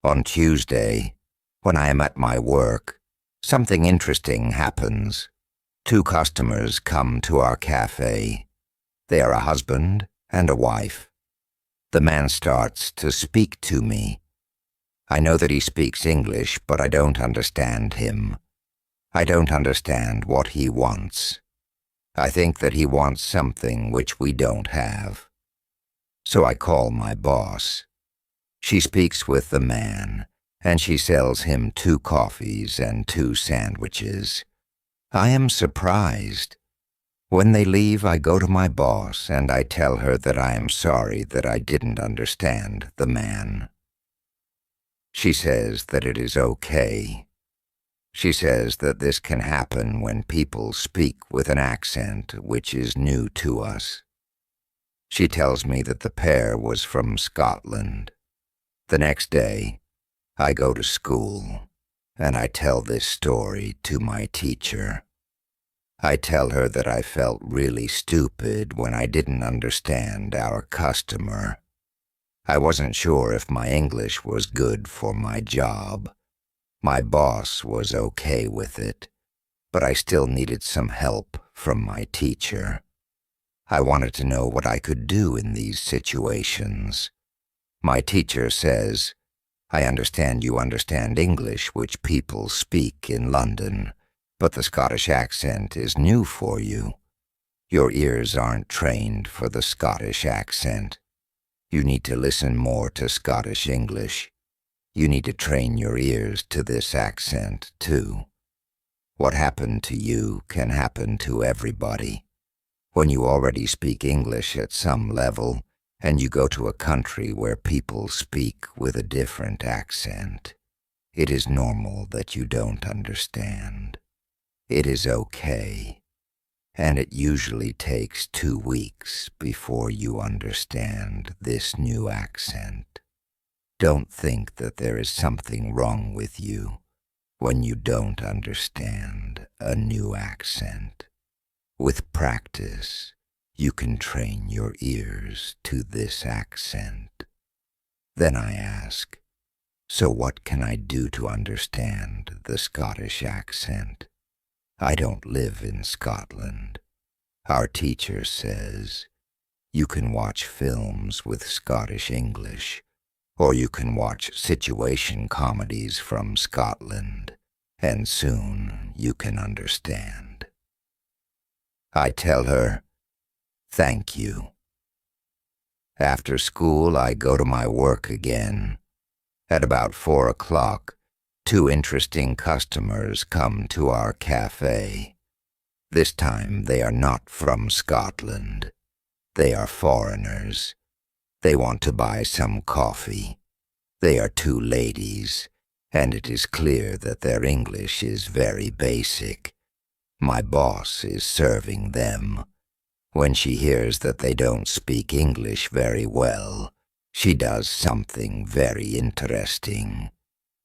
On Tuesday, when I am at my work, something interesting happens. Two customers come to our cafe. They are a husband and a wife. The man starts to speak to me. I know that he speaks English, but I don't understand him. I don't understand what he wants. I think that he wants something which we don't have. So I call my boss. She speaks with the man, and she sells him 2 coffees and 2 sandwiches. I am surprised. When they leave, I go to my boss and I tell her that I am sorry that I didn't understand the man. She says that it is okay. She says that this can happen when people speak with an accent which is new to us. She tells me that the pair was from Scotland. The next day, I go to school, and I tell this story to my teacher. I tell her that I felt really stupid when I didn't understand our customer. I wasn't sure if my English was good for my job. My boss was okay with it, but I still needed some help from my teacher. I wanted to know what I could do in these situations. My teacher says, "I understand you understand English which people speak in London, but the Scottish accent is new for you. Your ears aren't trained for the Scottish accent. You need to listen more to Scottish English. You need to train your ears to this accent too. What happened to you can happen to everybody. When you already speak English at some level, and you go to a country where people speak with a different accent, it is normal that you don't understand. It is okay, and it usually takes 2 weeks before you understand this new accent. Don't think that there is something wrong with you when you don't understand a new accent. With practice, you can train your ears to this accent." Then I ask, "So what can I do to understand the Scottish accent? I don't live in Scotland." Our teacher says, "You can watch films with Scottish English, or you can watch situation comedies from Scotland, and soon you can understand." I tell her, "Thank you." After school, I go to my work again. At about 4 o'clock, 2 interesting customers come to our cafe. This time they are not from Scotland. They are foreigners. They want to buy some coffee. They are 2 ladies, and it is clear that their English is very basic. My boss is serving them. When she hears that they don't speak English very well, she does something very interesting.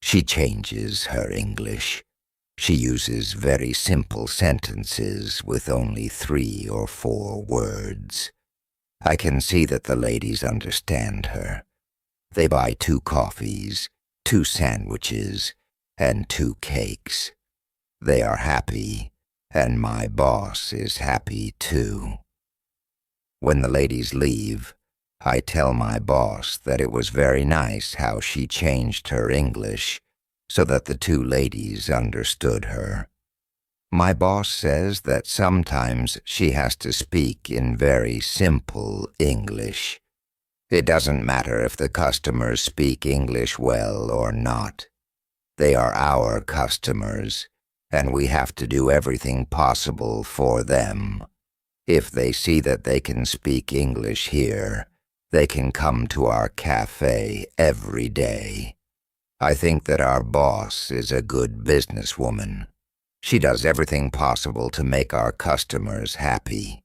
She changes her English. She uses very simple sentences with only 3 or 4 words. I can see that the ladies understand her. They buy 2 coffees, 2 sandwiches, and 2 cakes. They are happy, and my boss is happy too. When the ladies leave, I tell my boss that it was very nice how she changed her English so that the 2 ladies understood her. My boss says that sometimes she has to speak in very simple English. It doesn't matter if the customers speak English well or not. They are our customers, and we have to do everything possible for them. If they see that they can speak English here, they can come to our cafe every day. I think that our boss is a good businesswoman. She does everything possible to make our customers happy.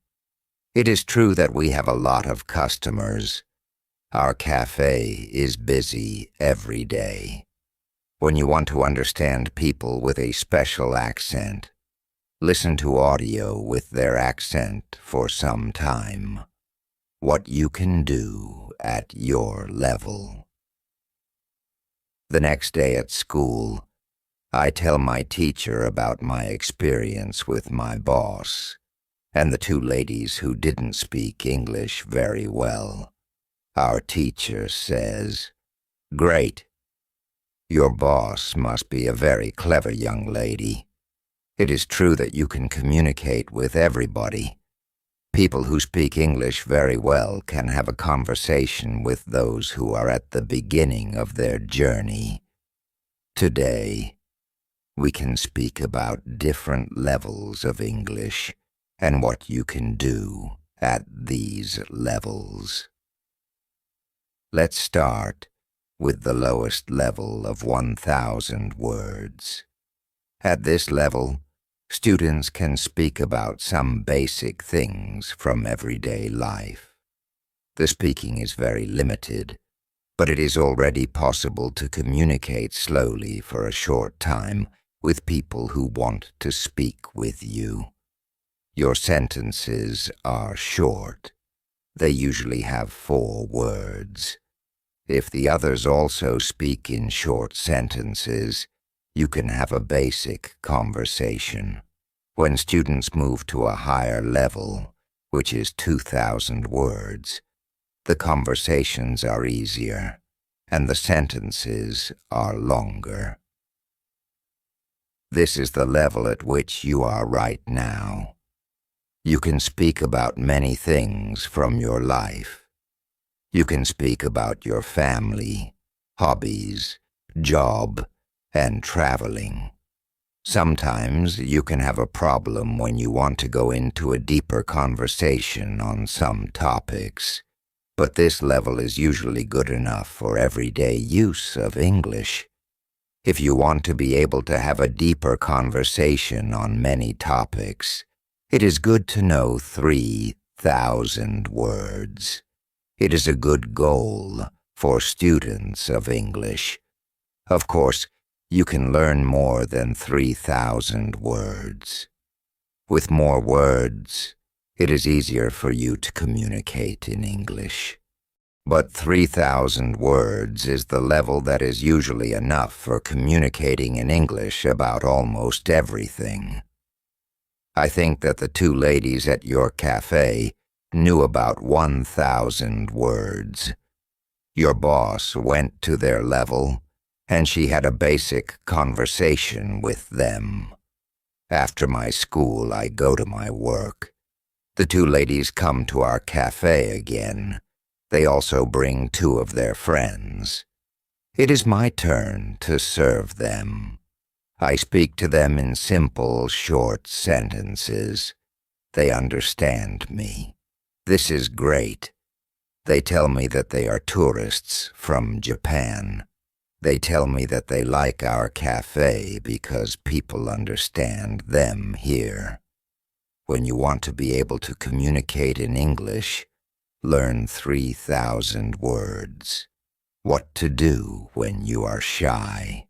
It is true that we have a lot of customers. Our cafe is busy every day. When you want to understand people with a special accent, listen to audio with their accent for some time. What you can do at your level. The next day at school, I tell my teacher about my experience with my boss and the two ladies who didn't speak English very well. Our teacher says, "Great. Your boss must be a very clever young lady. It is true that you can communicate with everybody. People who speak English very well can have a conversation with those who are at the beginning of their journey. Today, we can speak about different levels of English and what you can do at these levels. Let's start with the lowest level of 1,000 words. At this level, students can speak about some basic things from everyday life. The speaking is very limited, but it is already possible to communicate slowly for a short time with people who want to speak with you. Your sentences are short. They usually have 4 words. If the others also speak in short sentences, you can have a basic conversation. When students move to a higher level, which is 2,000 words, the conversations are easier, and the sentences are longer. This is the level at which you are right now. You can speak about many things from your life. You can speak about your family, hobbies, job, and traveling. Sometimes you can have a problem when you want to go into a deeper conversation on some topics, but this level is usually good enough for everyday use of English. If you want to be able to have a deeper conversation on many topics, it is good to know 3,000 words. It is a good goal for students of English. Of course, you can learn more than 3,000 words. With more words, it is easier for you to communicate in English. But 3,000 words is the level that is usually enough for communicating in English about almost everything. I think that the two ladies at your cafe knew about 1,000 words. Your boss went to their level, and she had a basic conversation with them. After my school, I go to my work. The two ladies come to our cafe again. They also bring 2 of their friends. It is my turn to serve them. I speak to them in simple, short sentences. They understand me. This is great. They tell me that they are tourists from Japan. They tell me that they like our cafe because people understand them here. When you want to be able to communicate in English, learn 3,000 words. What to do when you are shy.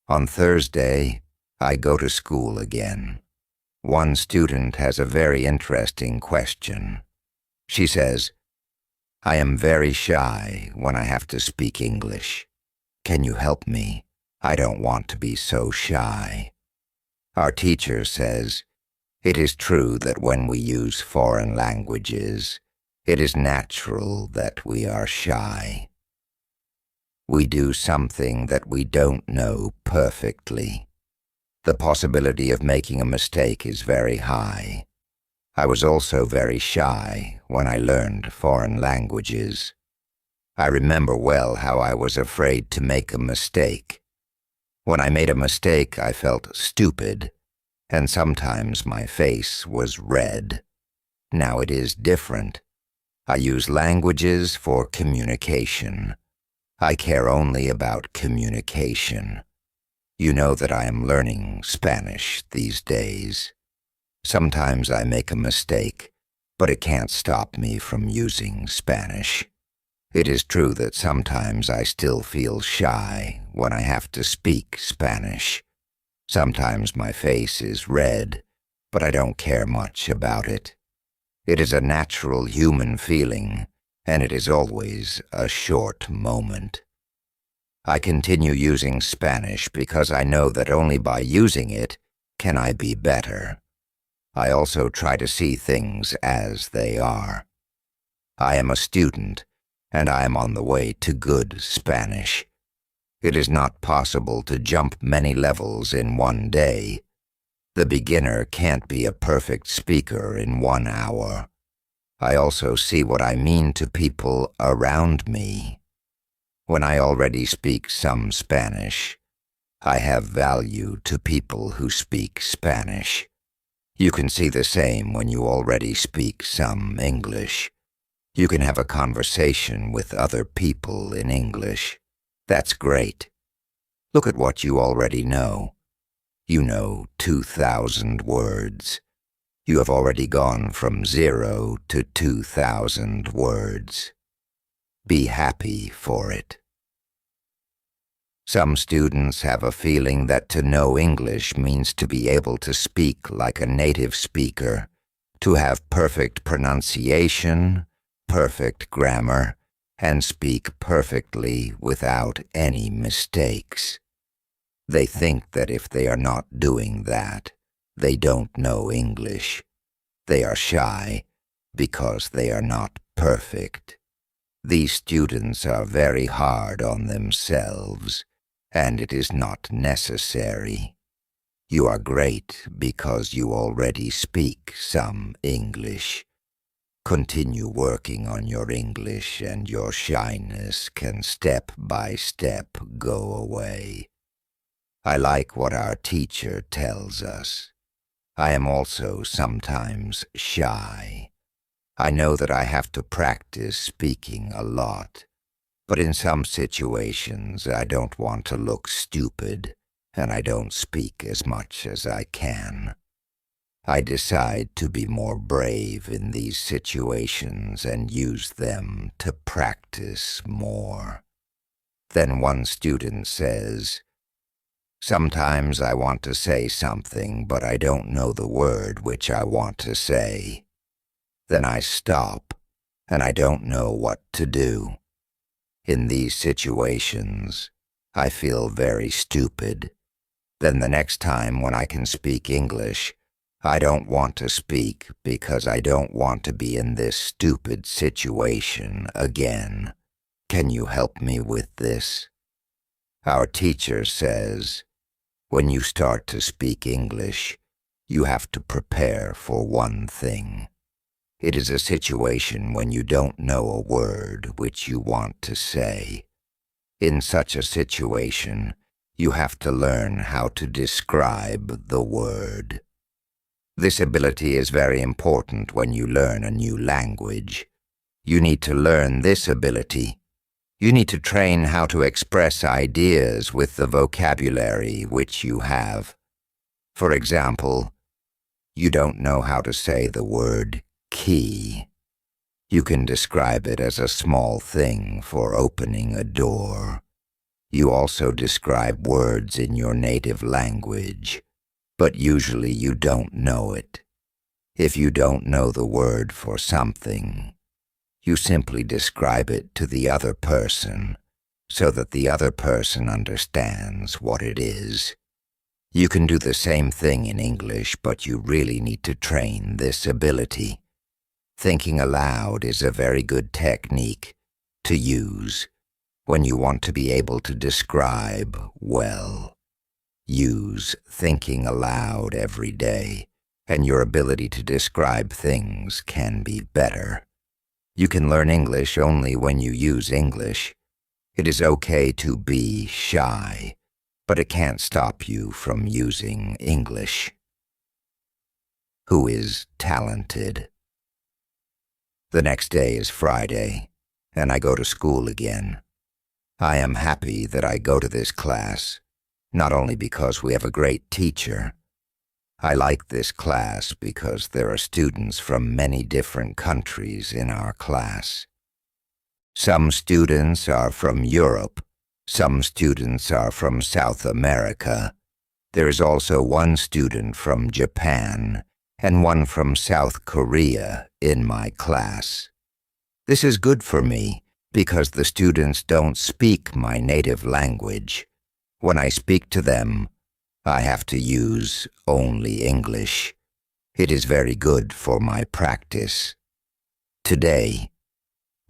On Thursday, I go to school again. One student has a very interesting question. She says, "I am very shy when I have to speak English. Can you help me? I don't want to be so shy." Our teacher says, "It is true that when we use foreign languages, it is natural that we are shy. We do something that we don't know perfectly. The possibility of making a mistake is very high. I was also very shy when I learned foreign languages. I remember well how I was afraid to make a mistake. When I made a mistake, I felt stupid, and sometimes my face was red. Now it is different. I use languages for communication. I care only about communication. You know that I am learning Spanish these days. Sometimes I make a mistake, but it can't stop me from using Spanish. It is true that sometimes I still feel shy when I have to speak Spanish. Sometimes my face is red, but I don't care much about it. It is a natural human feeling, and it is always a short moment. I continue using Spanish because I know that only by using it can I be better. I also try to see things as they are. I am a student, and I am on the way to good Spanish. It is not possible to jump many levels in one day. The beginner can't be a perfect speaker in 1 hour. I also see what I mean to people around me. When I already speak some Spanish, I have value to people who speak Spanish. You can see the same when you already speak some English. You can have a conversation with other people in English. That's great. Look at what you already know. You know 2,000 words. You have already gone from 0 to 2,000 words. Be happy for it. Some students have a feeling that to know English means to be able to speak like a native speaker, to have perfect pronunciation, perfect grammar, and speak perfectly without any mistakes. They think that if they are not doing that, they don't know English. They are shy because they are not perfect. These students are very hard on themselves, and it is not necessary. You are great because you already speak some English. Continue working on your English, and your shyness can step by step go away. I like what our teacher tells us. I am also sometimes shy. I know that I have to practice speaking a lot, but in some situations I don't want to look stupid, and I don't speak as much as I can. I decide to be more brave in these situations and use them to practice more. Then one student says, "Sometimes I want to say something, but I don't know the word which I want to say. Then I stop, and I don't know what to do. In these situations, I feel very stupid. Then the next time when I can speak English, I don't want to speak because I don't want to be in this stupid situation again. Can you help me with this?" Our teacher says, when you start to speak English, you have to prepare for one thing. It is a situation when you don't know a word which you want to say. In such a situation, you have to learn how to describe the word. This ability is very important when you learn a new language. You need to learn this ability. You need to train how to express ideas with the vocabulary which you have. For example, you don't know how to say the word key. You can describe it as a small thing for opening a door. You also describe words in your native language, but usually you don't know it. If you don't know the word for something, you simply describe it to the other person so that the other person understands what it is. You can do the same thing in English, but you really need to train this ability. Thinking aloud is a very good technique to use when you want to be able to describe well. Use thinking aloud every day, and your ability to describe things can be better. You can learn English only when you use English. It is okay to be shy, but it can't stop you from using English. Who is talented? The next day is Friday, and I go to school again. I am happy that I go to this class, not only because we have a great teacher. I like this class because there are students from many different countries in our class. Some students are from Europe. Some students are from South America. There is also one student from Japan and one from South Korea in my class. This is good for me Because the students don't speak my native language. When I speak to them, I have to use only English. It is very good for my practice. Today,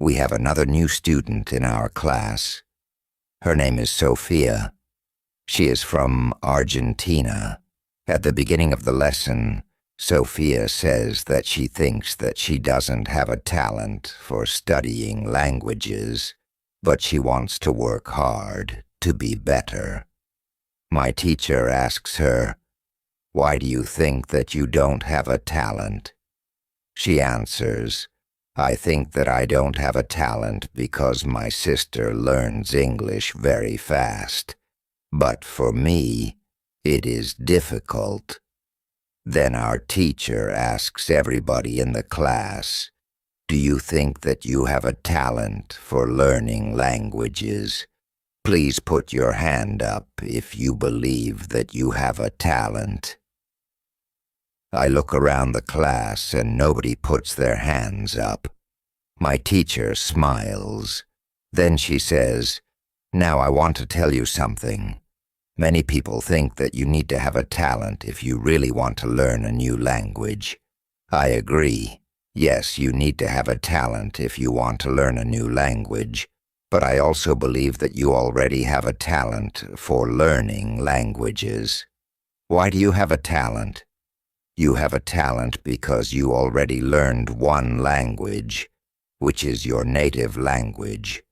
we have another new student in our class. Her name is Sophia. She is from Argentina. At the beginning of the lesson, Sophia says that she thinks that she doesn't have a talent for studying languages, but she wants to work hard to be better. My teacher asks her, "Why do you think that you don't have a talent?" She answers, "I think that I don't have a talent because my sister learns English very fast. But for me, it is difficult." Then our teacher asks everybody in the class, "Do you think that you have a talent for learning languages? Please put your hand up if you believe that you have a talent." I look around the class and nobody puts their hands up. My teacher smiles. Then she says, "Now I want to tell you something. Many people think that you need to have a talent if you really want to learn a new language. I agree. Yes, you need to have a talent if you want to learn a new language. But I also believe that you already have a talent for learning languages. Why do you have a talent? You have a talent because you already learned one language, which is your native language.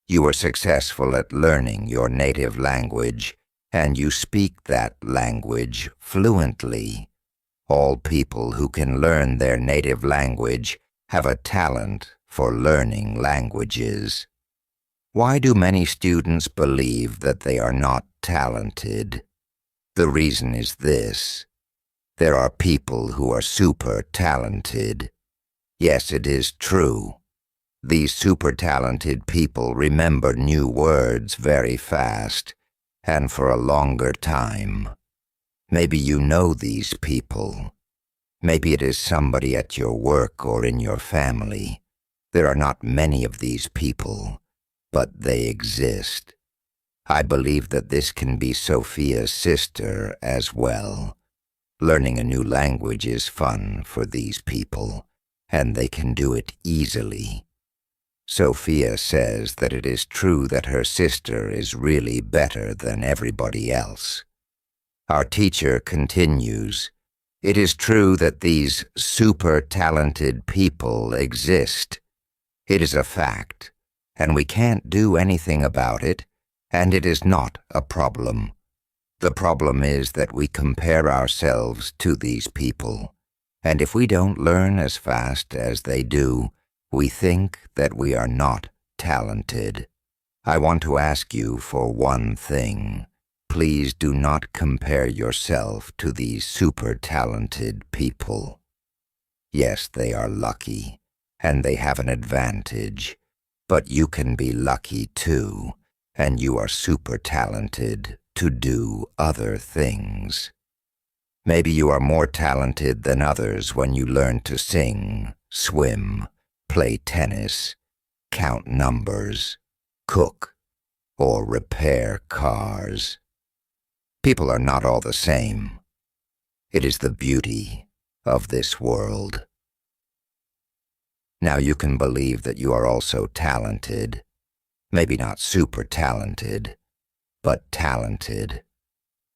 You were successful at learning your native language, and you speak that language fluently. All people who can learn their native language have a talent for learning languages. Why do many students believe that they are not talented? The reason is this. There are people who are super talented. Yes, it is true. These super talented people remember new words very fast and for a longer time. Maybe you know these people. Maybe it is somebody at your work or in your family. There are not many of these people, but they exist. I believe that this can be Sophia's sister as well. Learning a new language is fun for these people, and they can do it easily. Sophia says that it is true that her sister is really better than everybody else. Our teacher continues, "It is true that these super talented people exist. It is a fact, and we can't do anything about it, and it is not a problem. The problem is that we compare ourselves to these people, and if we don't learn as fast as they do, we think that we are not talented. I want to ask you for one thing. Please do not compare yourself to these super talented people. Yes, they are lucky, and they have an advantage, but you can be lucky too, and you are super talented to do other things. Maybe you are more talented than others when you learn to sing, swim, play tennis, count numbers, cook, or repair cars. People are not all the same. It is the beauty of this world. Now you can believe that you are also talented. Maybe not super talented, but talented.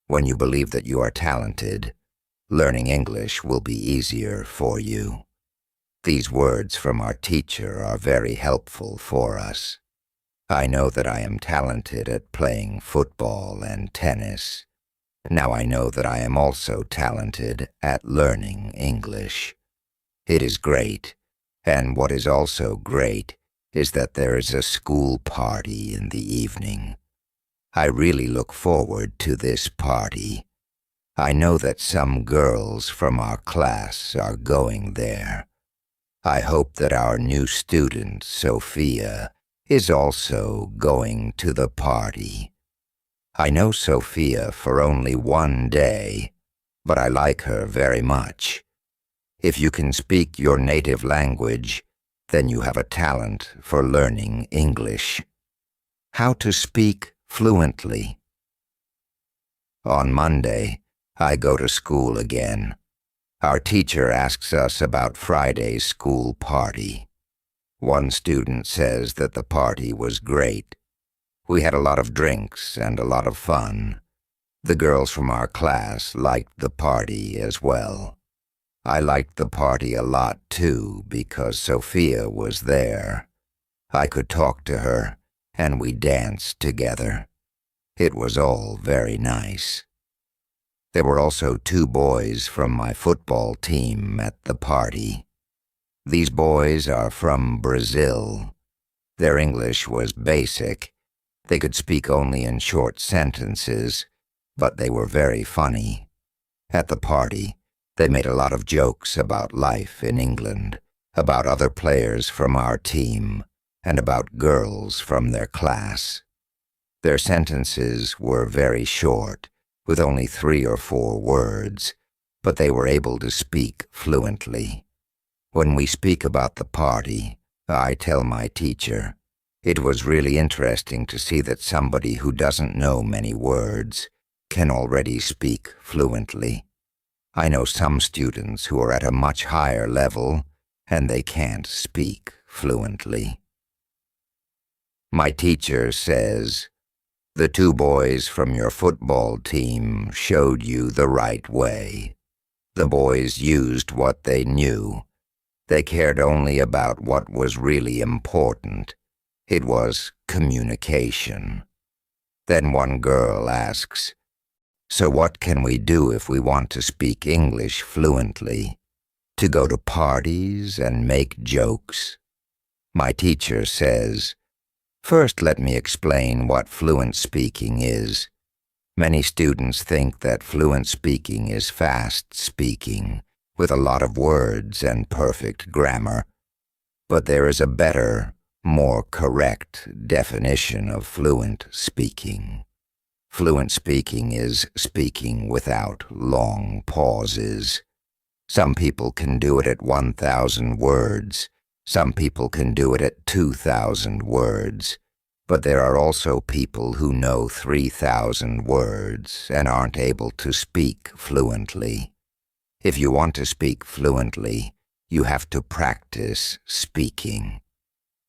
When you believe that you are talented, learning English will be easier for you. These words from our teacher are very helpful for us. I know that I am talented at playing football and tennis. Now I know that I am also talented at learning English. It is great, and what is also great is that there is a school party in the evening. I really look forward to this party. I know that some girls from our class are going there. I hope that our new student, Sophia, is also going to the party. I know Sophia for only one day, but I like her very much. If you can speak your native language, then you have a talent for learning English. How to speak fluently. On Monday, I go to school again. Our teacher asks us about Friday's school party. One student says that the party was great. We had a lot of drinks and a lot of fun. The girls from our class liked the party as well. I liked the party a lot too because Sophia was there. I could talk to her, and we danced together. It was all very nice. There were also 2 boys from my football team at the party. These boys are from Brazil. Their English was basic. They could speak only in short sentences, but they were very funny. At the party, they made a lot of jokes about life in England, about other players from our team, and about girls from their class. Their sentences were very short, with only 3 or 4 words, but they were able to speak fluently. When we speak about the party, I tell my teacher, it was really interesting to see that somebody who doesn't know many words can already speak fluently. I know some students who are at a much higher level, and they can't speak fluently. My teacher says, the 2 boys from your football team showed you the right way. The boys used what they knew. They cared only about what was really important. It was communication. Then one girl asks, so what can we do if we want to speak English fluently? To go to parties and make jokes? My teacher says, first let me explain what fluent speaking is. Many students think that fluent speaking is fast speaking, with a lot of words and perfect grammar. But there is a better, more correct definition of fluent speaking. Fluent speaking is speaking without long pauses. Some people can do it at 1,000 words. Some people can do it at 2,000 words. But there are also people who know 3,000 words and aren't able to speak fluently. If you want to speak fluently, you have to practice speaking.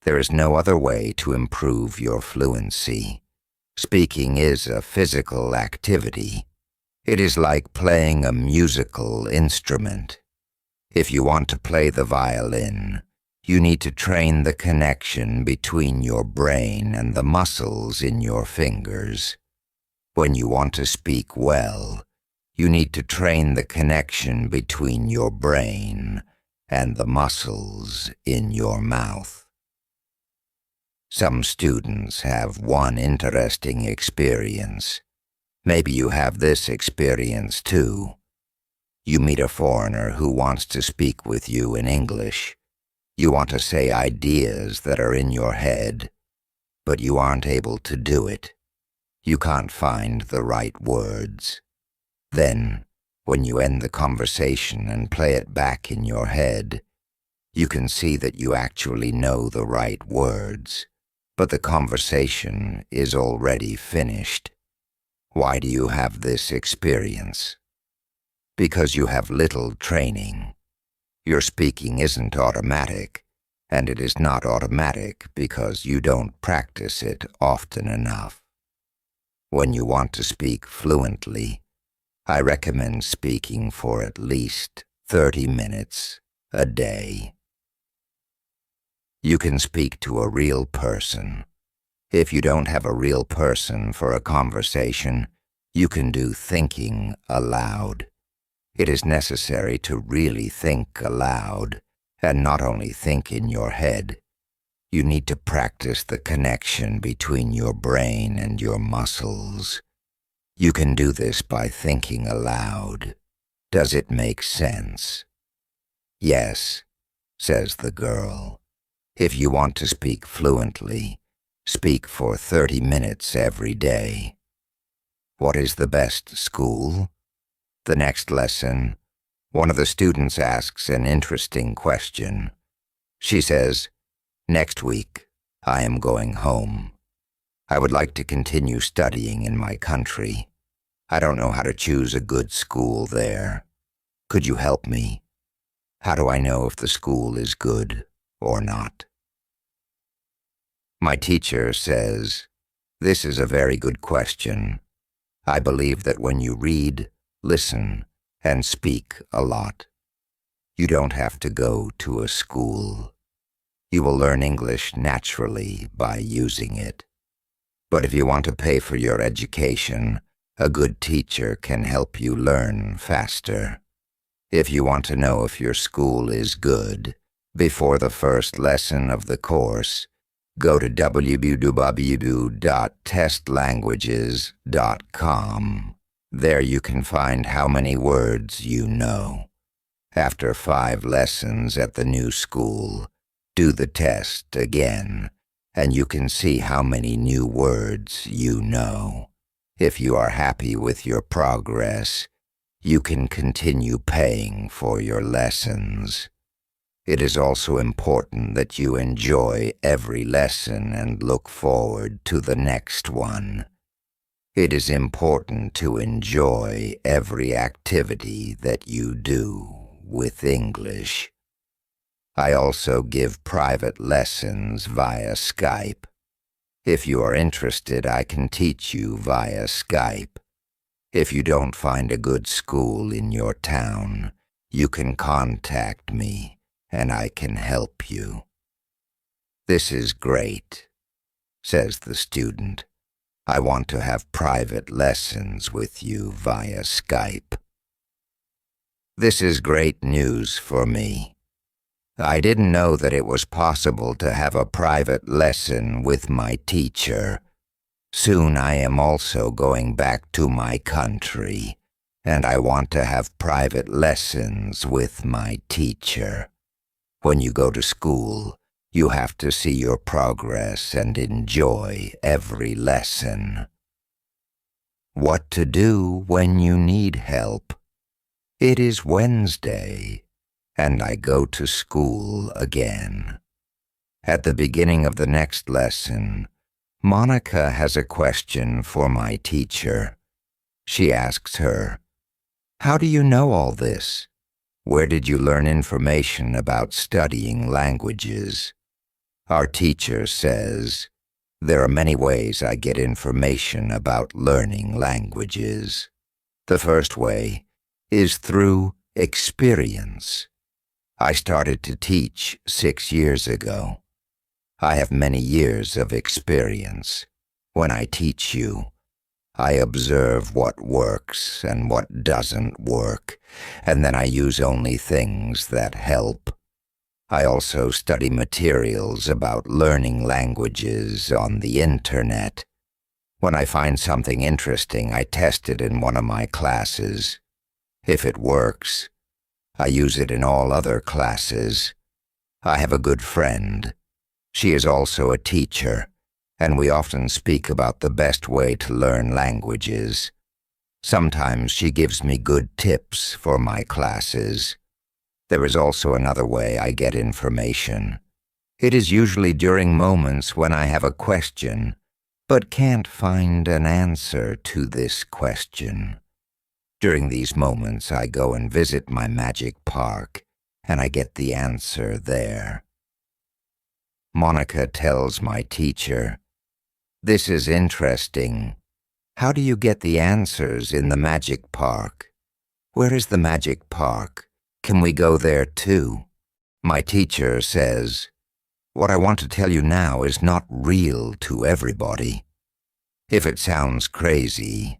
There is no other way to improve your fluency. Speaking is a physical activity. It is like playing a musical instrument. If you want to play the violin, you need to train the connection between your brain and the muscles in your fingers. When you want to speak well, you need to train the connection between your brain and the muscles in your mouth. Some students have one interesting experience. Maybe you have this experience too. You meet a foreigner who wants to speak with you in English. You want to say ideas that are in your head, but you aren't able to do it. You can't find the right words. Then, when you end the conversation and play it back in your head, you can see that you actually know the right words, but the conversation is already finished. Why do you have this experience? Because you have little training. Your speaking isn't automatic, and it is not automatic because you don't practice it often enough. When you want to speak fluently, I recommend speaking for at least 30 minutes a day. You can speak to a real person. If you don't have a real person for a conversation, you can do thinking aloud. It is necessary to really think aloud, and not only think in your head. You need to practice the connection between your brain and your muscles. You can do this by thinking aloud. Does it make sense? Yes, says the girl. If you want to speak fluently, speak for 30 minutes every day. What is the best school? The next lesson, one of the students asks an interesting question. She says, "Next week, I am going home. I would like to continue studying in my country. I don't know how to choose a good school there. Could you help me? How do I know if the school is good or not?" My teacher says, "This is a very good question. I believe that when you read, listen, and speak a lot, you don't have to go to a school. You will learn English naturally by using it. But if you want to pay for your education, a good teacher can help you learn faster. If you want to know if your school is good, before the first lesson of the course, go to www.testlanguages.com. There you can find how many words you know. After 5 lessons at the new school, do the test again, and you can see how many new words you know. If you are happy with your progress, you can continue paying for your lessons. It is also important that you enjoy every lesson and look forward to the next one. It is important to enjoy every activity that you do with English. I also give private lessons via Skype. If you are interested, I can teach you via Skype. If you don't find a good school in your town, you can contact me, and I can help you." "This is great," says the student. "I want to have private lessons with you via Skype." This is great news for me. I didn't know that it was possible to have a private lesson with my teacher. Soon I am also going back to my country, and I want to have private lessons with my teacher. When you go to school, you have to see your progress and enjoy every lesson. What to do when you need help? It is Wednesday, and I go to school again. At the beginning of the next lesson, Monica has a question for my teacher. She asks her, "How do you know all this? Where did you learn information about studying languages?" Our teacher says, "There are many ways I get information about learning languages. The first way is through experience. I started to teach 6 years ago. I have many years of experience. When I teach you, I observe what works and what doesn't work, and then I use only things that help. I also study materials about learning languages on the internet. When I find something interesting, I test it in one of my classes. If it works, I use it in all other classes. I have a good friend. She is also a teacher, and we often speak about the best way to learn languages. Sometimes she gives me good tips for my classes. There is also another way I get information. It is usually during moments when I have a question, but can't find an answer to this question. During these moments, I go and visit my magic park, and I get the answer there. Monica tells my teacher, "This is interesting. How do you get the answers in the magic park? Where is the magic park? Can we go there too?" My teacher says, "What I want to tell you now is not real to everybody. If it sounds crazy,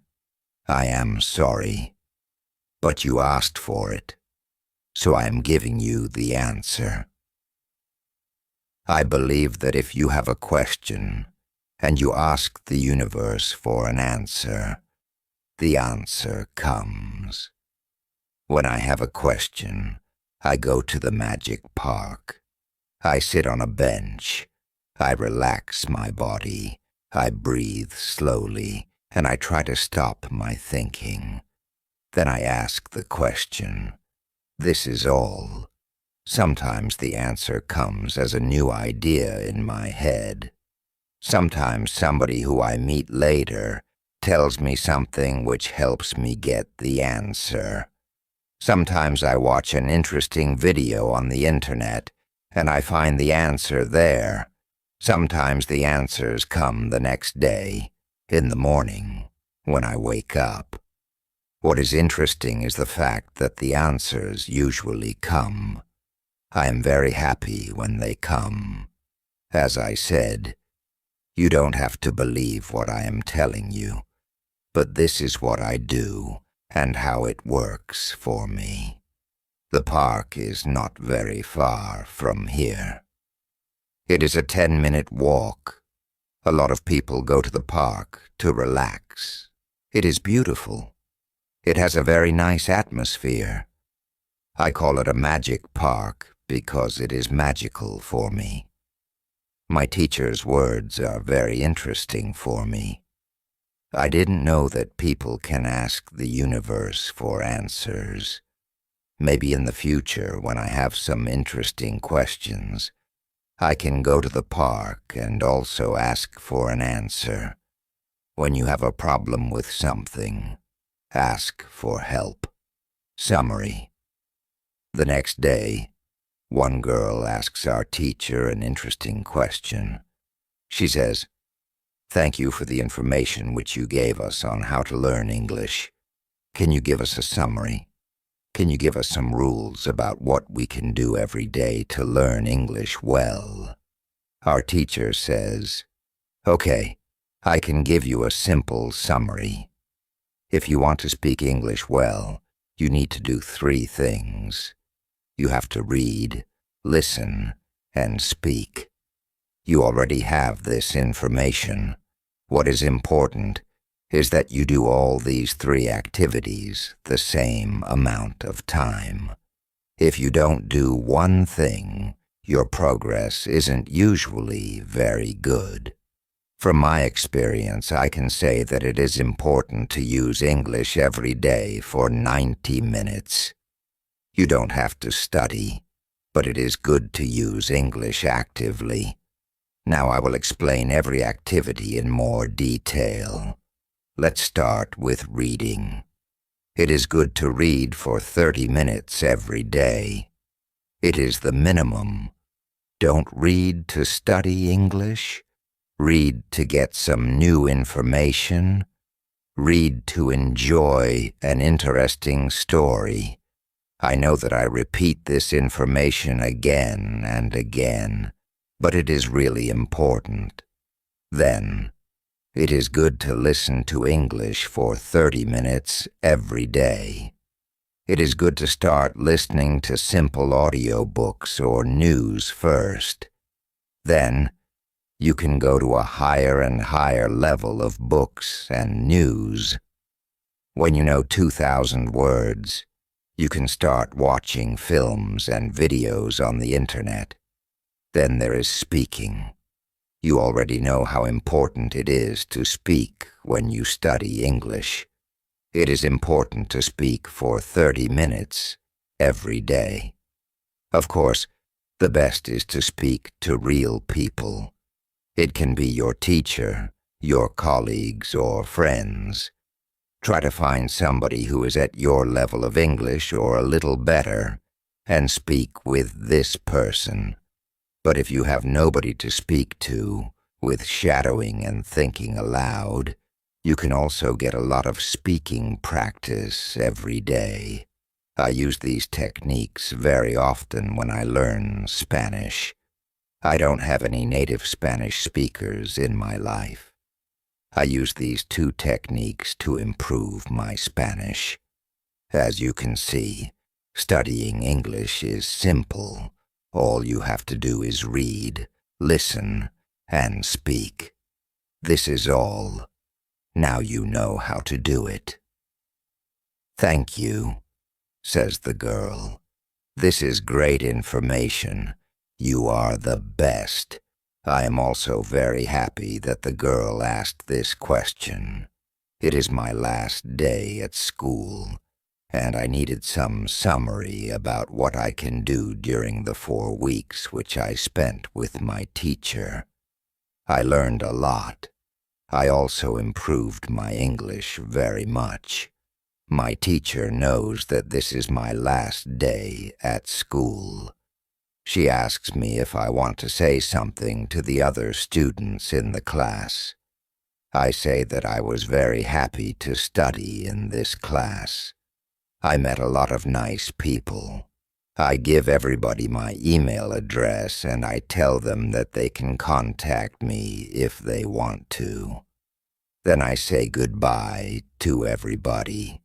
I am sorry. But you asked for it, so I am giving you the answer. I believe that if you have a question and you ask the universe for an answer, the answer comes. When I have a question, I go to the magic park. I sit on a bench. I relax my body. I breathe slowly, and I try to stop my thinking. Then I ask the question. This is all. Sometimes the answer comes as a new idea in my head. Sometimes somebody who I meet later tells me something which helps me get the answer. Sometimes I watch an interesting video on the internet and I find the answer there. Sometimes the answers come the next day, in the morning, when I wake up. What is interesting is the fact that the answers usually come. I am very happy when they come. As I said, you don't have to believe what I am telling you, but this is what I do and how it works for me. The park is not very far from here. It is a 10-minute walk. A lot of people go to the park to relax. It is beautiful. It has a very nice atmosphere. I call it a magic park because it is magical for me. My teacher's words are very interesting for me. I didn't know that people can ask the universe for answers. Maybe in the future, when I have some interesting questions, I can go to the park and also ask for an answer. When you have a problem with something, ask for help. Summary. The next day, one girl asks our teacher an interesting question. She says, "Thank you for the information which you gave us on how to learn English. Can you give us a summary? Can you give us some rules about what we can do every day to learn English well?" Our teacher says, "Okay, I can give you a simple summary. If you want to speak English well, you need to do 3 things. You have to read, listen, and speak. You already have this information. What is important is that you do all these 3 activities the same amount of time. If you don't do one thing, your progress isn't usually very good. From my experience, I can say that it is important to use English every day for 90 minutes. You don't have to study, but it is good to use English actively. Now I will explain every activity in more detail. Let's start with reading. It is good to read for 30 minutes every day. It is the minimum. Don't read to study English. Read to get some new information. Read to enjoy an interesting story. I know that I repeat this information again and again, but it is really important. Then, it is good to listen to English for 30 minutes every day. It is good to start listening to simple audiobooks or news first. Then, you can go to a higher and higher level of books and news. When you know 2,000 words, you can start watching films and videos on the internet. Then there is speaking. You already know how important it is to speak when you study English. It is important to speak for 30 minutes every day. Of course, the best is to speak to real people. It can be your teacher, your colleagues, or friends. Try to find somebody who is at your level of English or a little better, and speak with this person. But if you have nobody to speak to, with shadowing and thinking aloud, you can also get a lot of speaking practice every day. I use these techniques very often when I learn Spanish. I don't have any native Spanish speakers in my life. I use these 2 techniques to improve my Spanish. As you can see, studying English is simple. All you have to do is read, listen, and speak. This is all. Now you know how to do it. "Thank you," says the girl. "This is great information. You are the best." I am also very happy that the girl asked this question. It is my last day at school, and I needed some summary about what I can do during the 4 weeks which I spent with my teacher. I learned a lot. I also improved my English very much. My teacher knows that this is my last day at school. She asks me if I want to say something to the other students in the class. I say that I was very happy to study in this class. I met a lot of nice people. I give everybody my email address and I tell them that they can contact me if they want to. Then I say goodbye to everybody.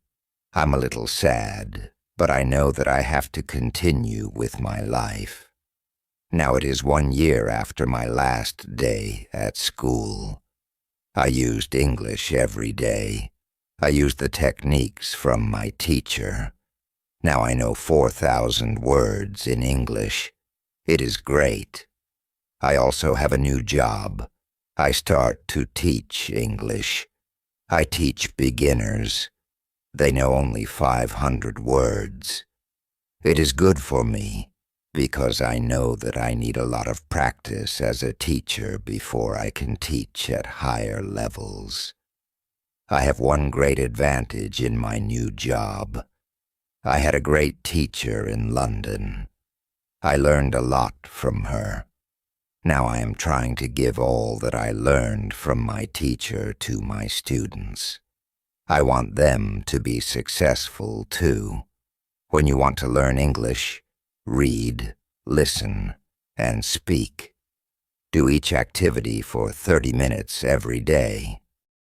I'm a little sad, but I know that I have to continue with my life. Now it is 1 year after my last day at school. I used English every day. I used the techniques from my teacher. Now I know 4,000 words in English. It is great. I also have a new job. I start to teach English. I teach beginners. They know only 500 words. It is good for me, because I know that I need a lot of practice as a teacher before I can teach at higher levels. I have one great advantage in my new job. I had a great teacher in London. I learned a lot from her. Now I am trying to give all that I learned from my teacher to my students. I want them to be successful too. When you want to learn English, read, listen, and speak. Do each activity for 30 minutes every day.